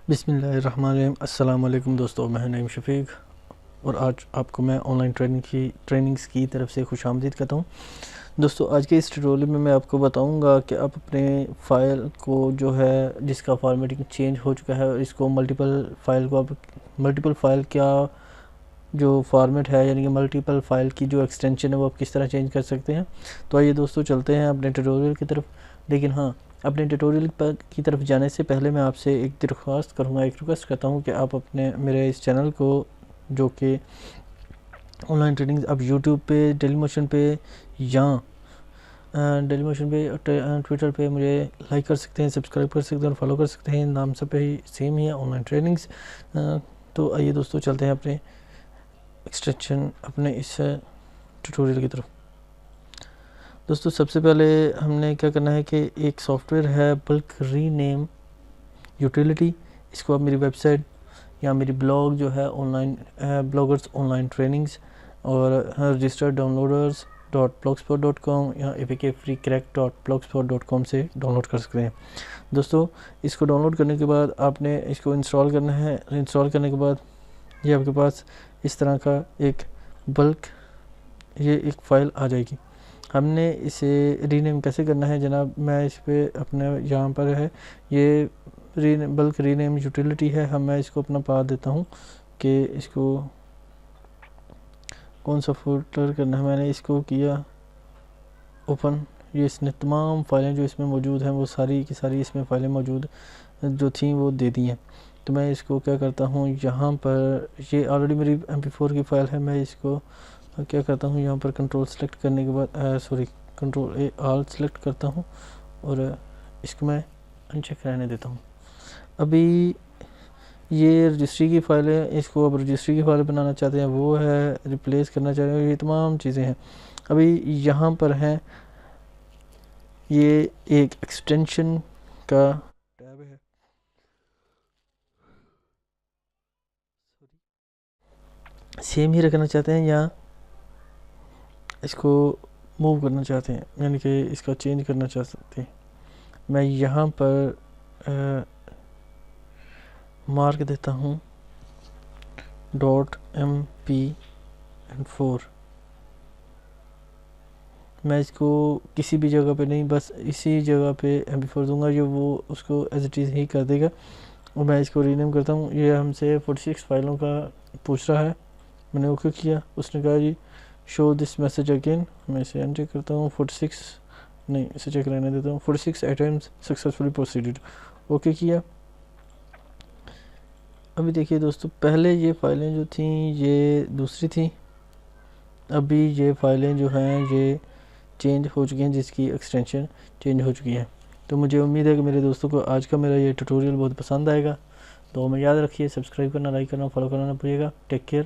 بسم اللہ الرحمن الرحیم۔ السلام علیکم دوستو، میں نعیم شفیق اور آج آپ کو میں آن لائن ٹریننگز کی طرف سے خوش آمدید کہتا ہوں۔ دوستو آج کے اس ٹیوٹوریل میں آپ کو بتاؤں گا کہ آپ اپنے فائل کو جو ہے جس کا فارمیٹنگ چینج ہو چکا ہے، اس کو ملٹیپل فائل کیا جو فارمیٹ ہے، یعنی کہ ملٹیپل فائل کی جو ایکسٹینشن ہے وہ آپ کس طرح چینج کر سکتے ہیں۔ تو آئیے دوستو چلتے ہیں اپنے ٹیوٹوریل کی طرف۔ لیکن ہاں، اپنے ٹیوٹوریل کی طرف جانے سے پہلے میں آپ سے ایک درخواست کرتا ہوں کہ آپ میرے اس چینل کو، جو کہ آن لائن ٹریننگز، آپ یوٹیوب پہ، ڈیلی موشن پہ یا ٹویٹر پہ مجھے لائک کر سکتے ہیں، سبسکرائب کر سکتے ہیں اور فالو کر سکتے ہیں۔ نام سب پہ سیم ہی ہے، آن لائن ٹریننگز۔ تو آئیے دوستو چلتے ہیں اپنے اس ٹیوٹوریل کی طرف۔ دوستو سب سے پہلے ہم نے کیا کرنا ہے کہ ایک سافٹ ویئر ہے بلک ری نیم یوٹیلیٹی، اس کو آپ میری ویب سائٹ یا میری بلاگ جو ہے on line bloggers on line trainings اور رجسٹرڈ ڈاؤن لوڈرز.blogspot.com یا apkfreecrack.blogspot.com سے ڈاؤن لوڈ کر سکتے ہیں۔ دوستو اس کو ڈاؤن لوڈ کرنے کے بعد آپ نے اس کو انسٹال کرنا ہے۔ انسٹال کرنے کے بعد یہ آپ کے پاس اس طرح کا ایک فائل آ جائے گی۔ ہم نے اسے ری نیم کیسے کرنا ہے جناب، میں اس پہ اپنے یہاں پر ہے، یہ بلک ری نیم یوٹیلیٹی ہے۔ میں اس کو اپنا پاتھ دیتا ہوں کہ اس کو کون سا فولڈر کرنا ہے۔ میں نے اس کو کیا اوپن، یہ اس نے تمام فائلیں جو اس میں موجود ہیں وہ ساری کی ساری اس میں فائلیں موجود جو تھیں وہ دے دی ہیں۔ تو میں اس کو کیا کرتا ہوں، یہاں پر یہ آلریڈی میری MP4 کی فائل ہے، میں اس کو کیا کرتا ہوں، یہاں پر کنٹرول سلیکٹ کرنے کے بعد کنٹرول آل سلیکٹ کرتا ہوں اور اس کو میں انچیک رہنے دیتا ہوں۔ ابھی یہ رجسٹری کی فائل ہے، اس کو اب رجسٹری کی فائل بنانا چاہتے ہیں، وہ ہے ریپلیس کرنا چاہتے ہیں، یہ تمام چیزیں ہیں۔ ابھی یہاں پر ہیں، یہ ایک ایکسٹینشن کا ٹیب ہے، سیم ہی رکھنا چاہتے ہیں یا اس کو موو کرنا چاہتے ہیں، یعنی کہ اس کا چینج کرنا چاہتے ہیں۔ میں یہاں پر مارک دیتا ہوں .mp4۔ میں اس کو کسی بھی جگہ پہ نہیں، بس اسی جگہ پہ MP4 دوں گا، یہ وہ اس کو ایز اٹ از ہی کر دے گا۔ اور میں اس کو رینیم کرتا ہوں۔ یہ ہم سے 46 فائلوں کا پوچھ رہا ہے، میں نے اوکے کیا، اس نے کہا جی شو دس میسج اگین۔ میں اسے انٹر کرتا ہوں، 46 نہیں، اسے چیک رہنے دیتا ہوں، 46 آئٹمز سکسیسفلی پروسیڈڈ، اوکے کیا۔ ابھی دیکھیے دوستو، پہلے یہ فائلیں جو تھیں یہ دوسری تھیں، ابھی یہ فائلیں جو ہیں یہ چینج ہو چکی ہیں، جس کی ایکسٹینشن چینج ہو چکی ہے۔ تو مجھے امید ہے کہ میرے دوستوں کو آج کا میرا یہ ٹیوٹوریل بہت پسند آئے گا۔ تو میں یاد رکھیے، سبسکرائب کرنا، لائک کرنا، فالو کرنا نہ بھولیے گا۔ Take care.